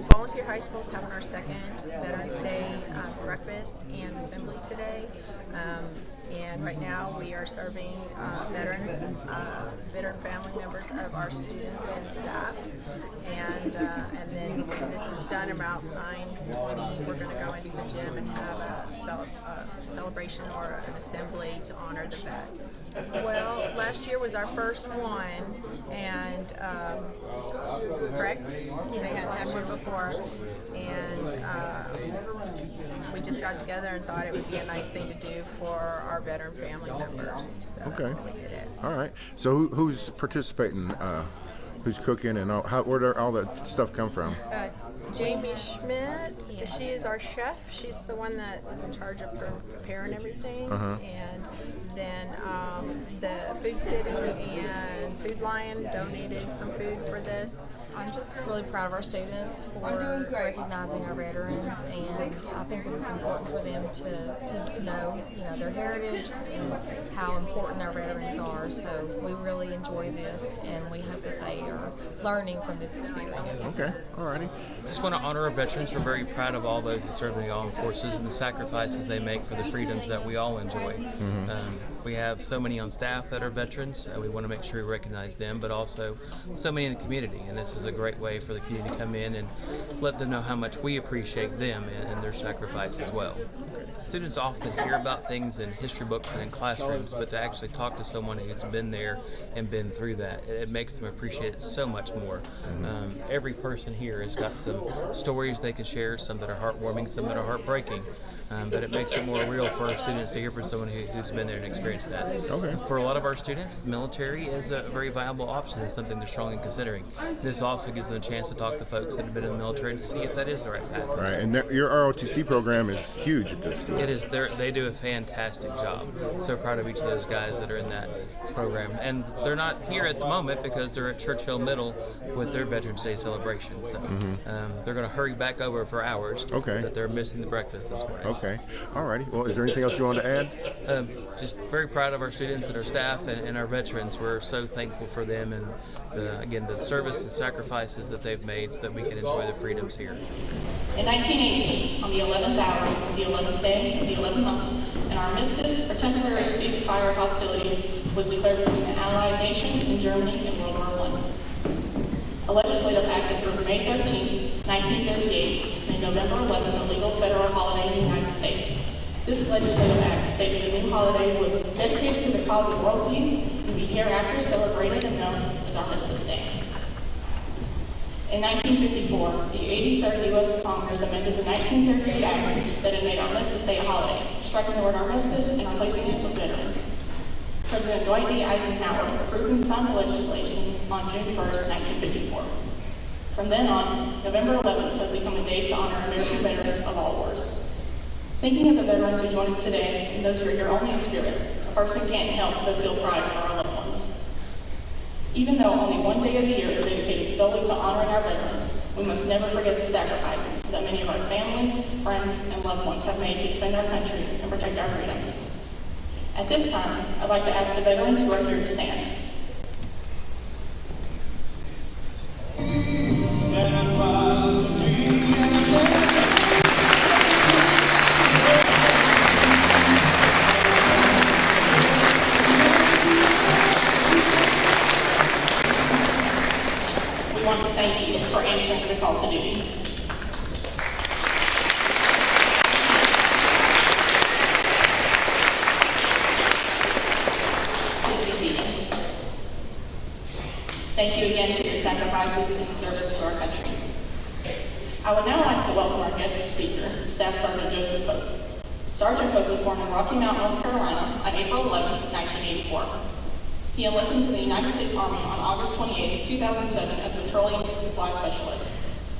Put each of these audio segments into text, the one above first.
Volunteer High School is having our second Veterans Day breakfast and assembly today. And right now we are serving veteran family members of our students and staff. And then when this is done about 9:20, we're going to go into the gym and have a celebration or an assembly to honor the vets. Well, last year was our first one, and correct? Yes. They hadn't had one before, and we just got together and thought it would be a nice thing to do for our veteran family members. So Okay. that's why we did it. All right. So who's participating? Who's cooking and where did all that stuff come from? Jamie Schmidt, Yes. she is our chef. She's the one that is in charge of preparing everything. Uh-huh. And then the Food City and Food Lion donated some food for this. I'm just really proud of our students for recognizing our veterans, and I think that it's important for them to know, their heritage and how important our veterans are. So we really enjoy this, and we hope that they are learning from this experience. Okay. All righty. Just want to honor our veterans. We're very proud of all those that serve in the armed forces and the sacrifices they make for the freedoms that we all enjoy. We have so many on staff that are veterans. We want to make sure we recognize them, but also so many in the community. And this is a great way for the community to come in and let them know how much we appreciate them and their sacrifice as well. Students often hear about things in history books and in classrooms, but to actually talk to someone who's been there and been through that, it makes them appreciate it so much more. Every person here has got some stories they can share, some that are heartwarming, some that are heartbreaking. But it makes it more real for our students to hear from someone who's been there and experienced that. Okay. For a lot of our students, the military is a very viable option and something they're strongly considering. This also gives them a chance to talk to folks that have been in the military to see if that is the right path. Right. And your ROTC program is huge at this school. It is. They do a fantastic job. So proud of each of those guys that are in that program. And they're not here at the moment because they're at Churchill Middle with their Veterans Day celebration. So they're going to hurry back over for hours. Okay. But they're missing the breakfast this morning. Okay. All righty. Well, is there anything else you want to add? Just very proud of our students and our staff and our veterans. We're so thankful for them and the service and sacrifices that they've made so that we can enjoy the freedoms here. In 1918, on the 11th hour of the 11th day of the 11th month, an armistice or temporary ceasefire of hostilities was declared between the Allied nations and Germany in World War I. A legislative act approved May 13, 1938, made November 11th a legal federal holiday in the United States. This legislative act stated the new holiday was dedicated to the cause of world peace and be hereafter celebrated and known as Armistice Day. In 1954, the 83rd U.S. Congress amended the 1938 Act that had made Armistice Day a holiday, striking the word armistice and replacing it with veterans. President Dwight D. Eisenhower approved and signed the legislation on June 1, 1954. From then on, November 11th has become a day to honor American veterans of all wars. Thinking of the veterans who join us today and those who are here only in spirit, a person can't help but feel pride for our loved ones. Even though only one day of the year is dedicated solely to honoring our veterans, we must never forget the sacrifices that many of our family, friends, and loved ones have made to defend our country and protect our freedoms. At this time, I'd like to ask the veterans who are here to stand. We want to thank you for answering the call to duty. Please be seated. Thank you again for your sacrifices and service to our country. I would now like to welcome our guest speaker, Staff Sergeant Joseph Pope. Sergeant Pope was born in Rocky Mount, North Carolina on April 11, 1984. He enlisted into the United States Army on August 28, 2007 as a petroleum supply specialist.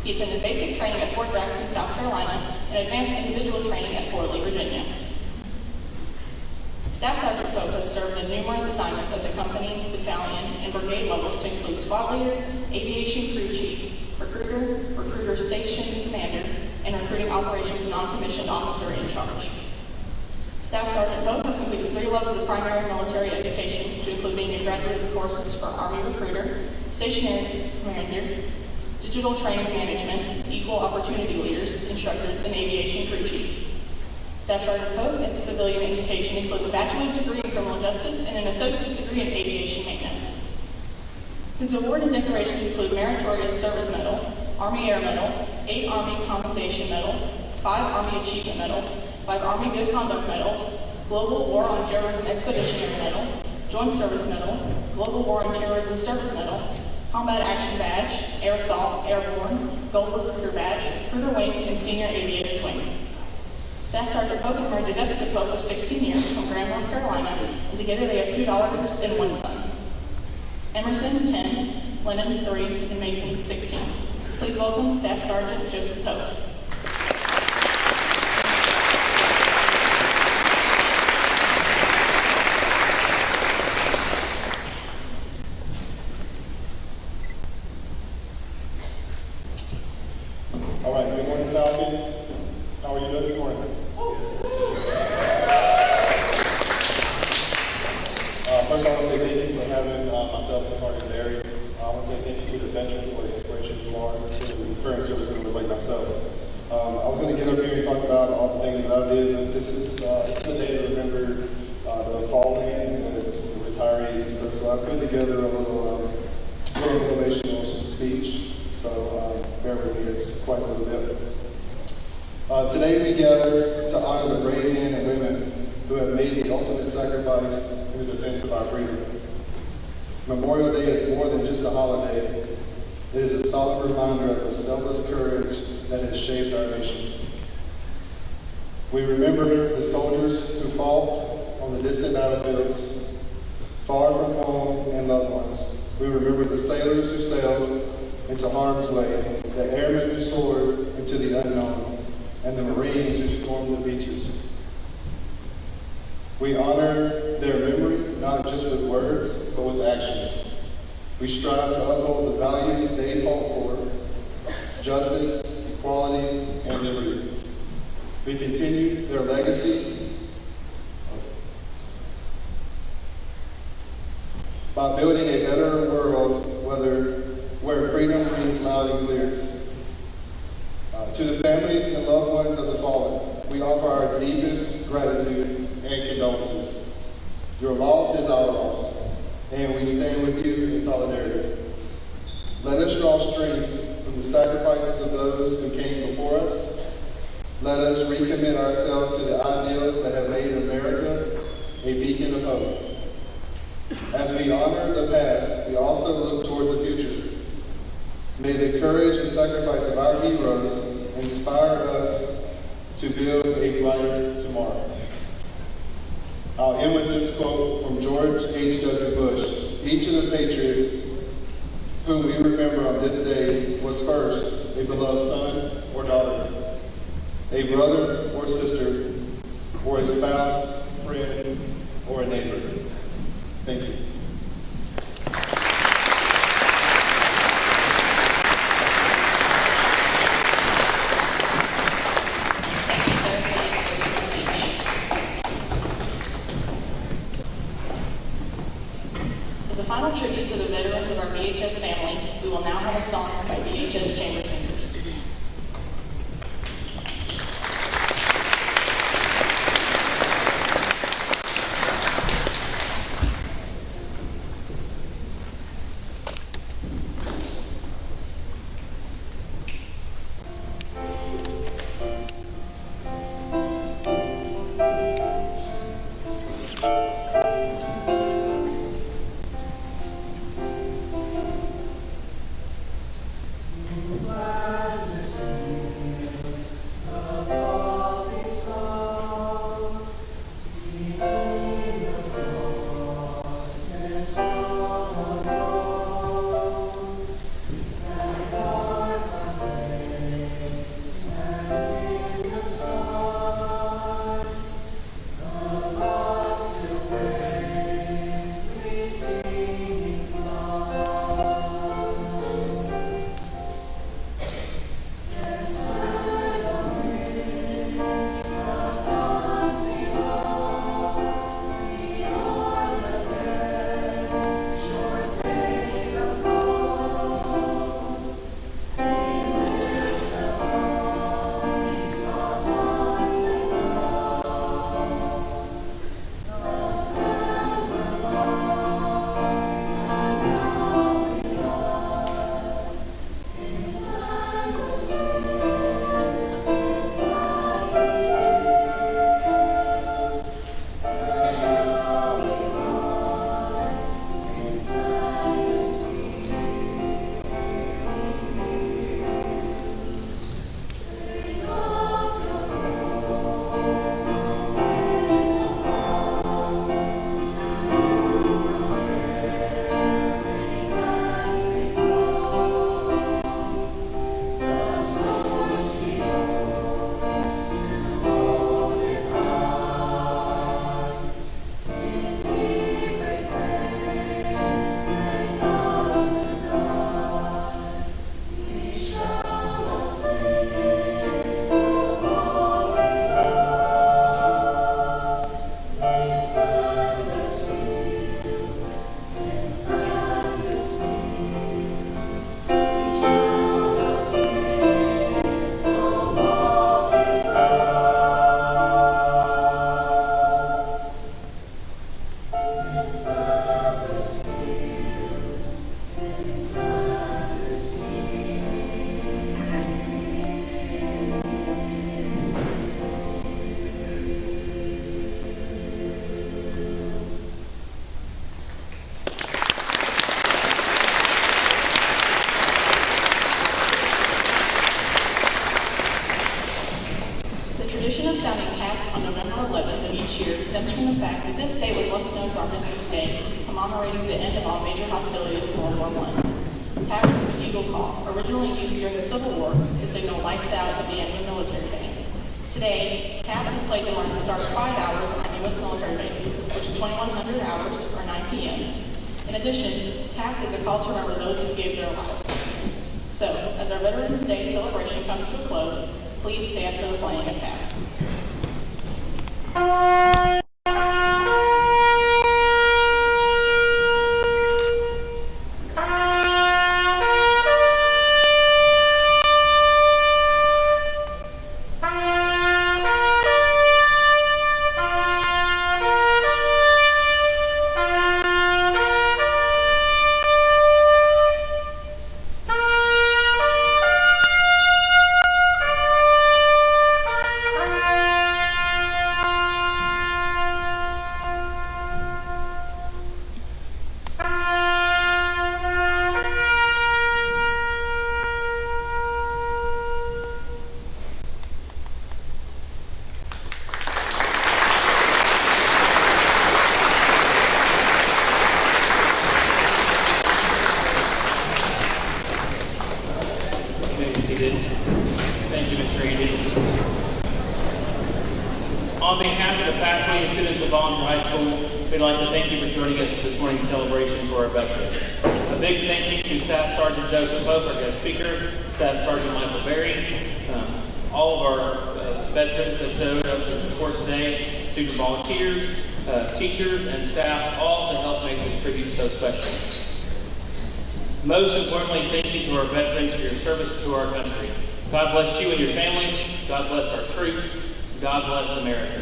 He attended basic training at Fort Jackson, South Carolina, and advanced individual training at Fort Lee, Virginia. Staff Sergeant Pope has served in numerous assignments at the company, battalion, and brigade levels to include squad leader, aviation crew chief, recruiter station commander, and recruiting operations non-commissioned officer in charge. Staff Sergeant Pope has completed 3 levels of primary military education, to include being a graduate of courses for Army Recruiter, Stationary Commander, Digital Training Management, Equal Opportunity Leaders, Instructors, and Aviation Crew Chief. Staff Sergeant Pope in civilian education includes a bachelor's degree in criminal justice and an associate's degree in aviation maintenance. His award and decorations include Meritorious Service Medal, Army Air Medal, 8 Army Commendation Medals, 5 Army Achievement Medals, 5 Army Good Conduct Medals, Global War on Terrorism Expeditionary Medal, Joint Service Medal, Global War on Terrorism Service Medal, Combat Action Badge, Air Assault, Airborne, Gulf Recruiter Badge, Recruiter Wing, and Senior Aviator Wing. Staff Sergeant Pope is married to Jessica Pope of 16 years from Graham, North Carolina, and together they have 2 daughters and 1 son. Emerson, 10, Lennon, 3, and Mason, 16. Please welcome Staff Sergeant Joseph Pope. All right, good morning, Falcons. How are you doing this morning? First, I want to say thank you for having myself and Sergeant Barry. I want to say thank you to the veterans for the inspiration you are to current service members like myself. I was going to get up here and talk about all the things that I did, but this is the day to remember the fallen and the retirees and stuff. So I put together a little motivational speech. So bear with me, it's quite a little bit. Today we gather to honor the brave men and women who have made the ultimate sacrifice in the defense of our freedom. Memorial Day is more than just a holiday. It is a solemn reminder of the selfless courage that has shaped our nation. We remember the soldiers who fought on the distant battlefields, far from home and loved ones. We remember the sailors who sailed into harm's way, the airmen who soared into the unknown, and the Marines who stormed the beaches. We honor their memory, not just with words, but with actions. We strive to uphold the values they fought for: justice, equality, and liberty. We continue their legacy by building a better world, where freedom rings loud and clear. To the families and loved ones of the fallen, we offer our deepest gratitude and condolences. Your loss is our loss, and we stand with you in solidarity. Let us draw strength from the sacrifices of those who came before us. Let us recommit ourselves to the ideals that have made America a beacon of hope. As we honor the past, we also look toward the future. May the courage and sacrifice of our heroes inspire us to build a brighter tomorrow. I'll end with this quote from George H.W. Bush. Each of the patriots whom we remember on this day was first a beloved son or daughter, a brother or sister, or a spouse, friend, or a neighbor. Thank you. As a final tribute to the veterans of our VHS family, we will now have a song by VHS Chamber Singers. Fly commemorating the end of all major hostilities in World War I. TAPS is a bugle call, originally used during the Civil War to signal lights out at the end of military day. Today, TAPS is played to mark the start of quiet hours on U.S. military bases, which is 2100 hours, or 9 p.m. In addition, TAPS is a call to remember those who gave their lives. So, as our Veterans Day celebration comes to a close, please stand for the playing of TAPS. Thank you, Mr. Randy. On behalf of the faculty and students of Volunteer High School, we'd like to thank you for joining us for this morning's celebration for our veterans. A big thank you to Staff Sergeant Joseph Hope, our guest speaker, Staff Sergeant Michael Berry, all of our veterans that showed up to support today, student volunteers, teachers, and staff, all to help make this tribute so special. Most importantly, thank you to our veterans for your service to our country. God bless you and your families. God bless our troops. God bless America.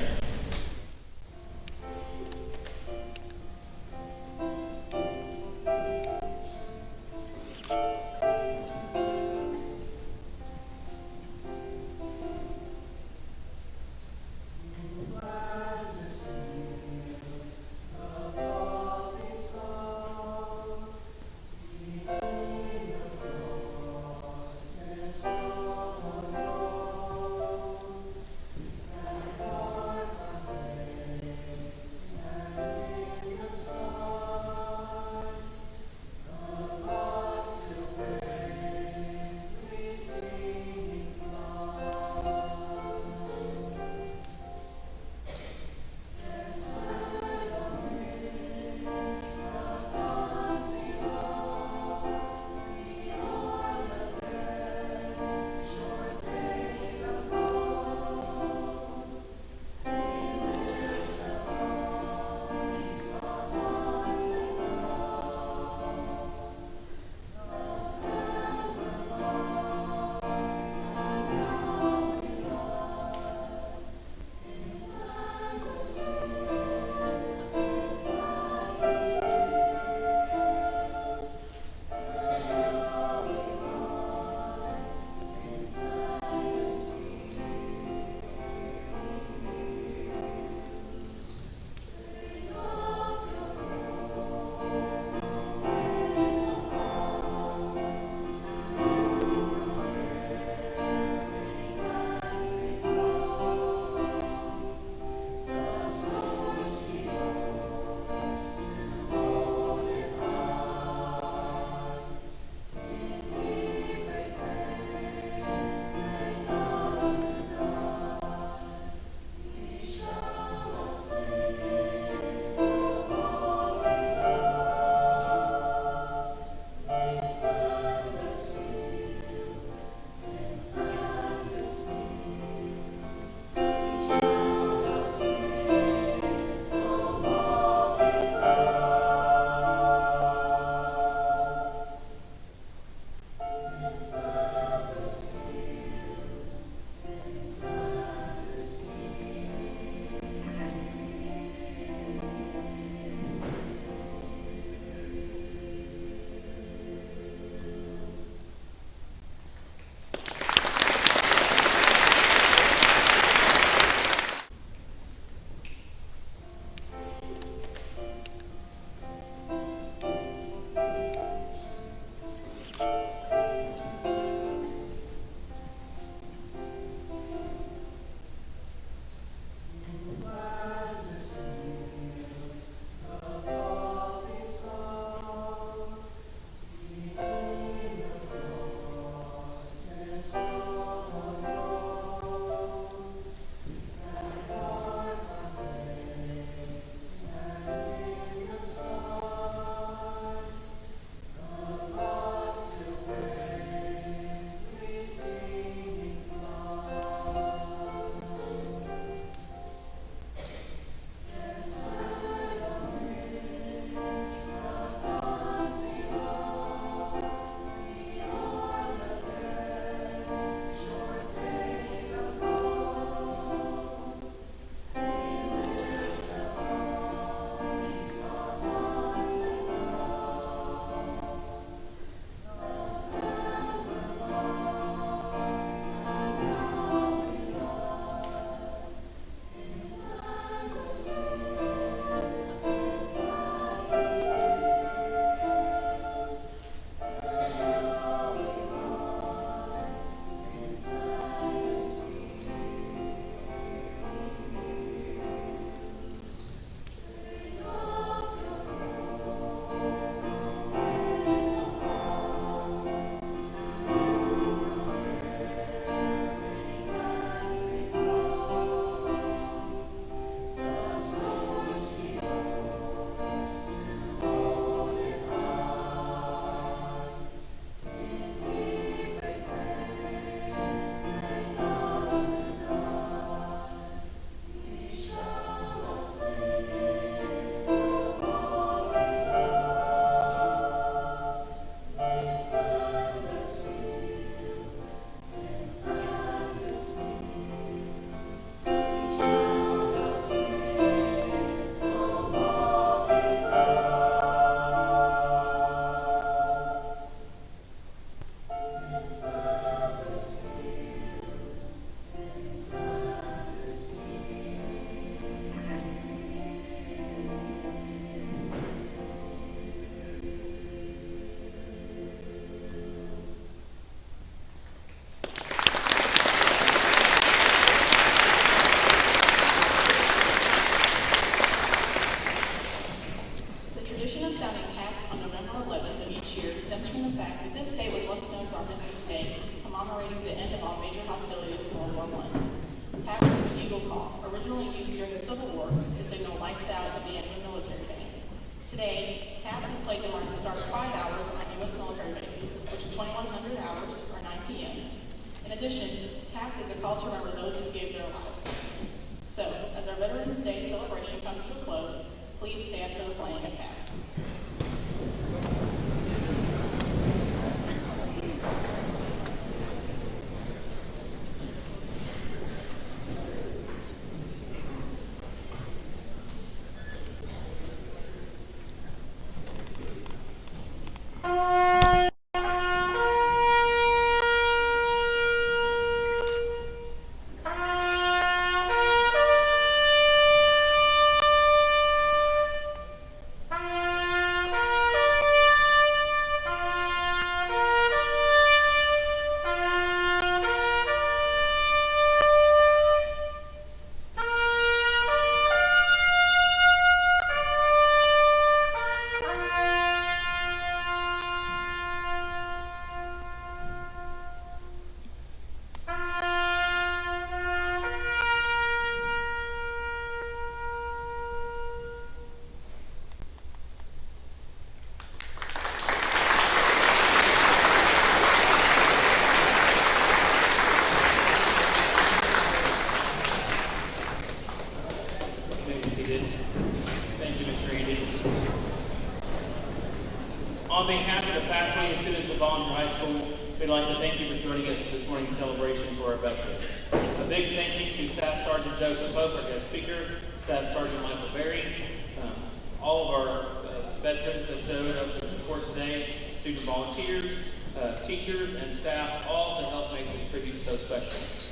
the fact that this day was once known as Armistice Day, commemorating the end of all major hostilities in World War I. TAPS is a bugle call, originally used during the Civil War to signal lights out at the end of a military day. Today, TAPS is played to mark the start of quiet hours on U.S. military bases, which is 2100 hours, or 9 p.m. In addition, TAPS is a call to remember those who gave their lives. So, as our Veterans Day celebration comes to a close, please stand for the playing of TAPS. On behalf of the faculty and students of Volunteer High School, we'd like to thank you for joining us for this morning's celebration for our veterans. A big thank you to Staff Sergeant Joseph Hope, our guest speaker, Staff Sergeant Michael Berry, all of our veterans that showed up for support today, student volunteers, teachers, and staff, all to help make this tribute so special.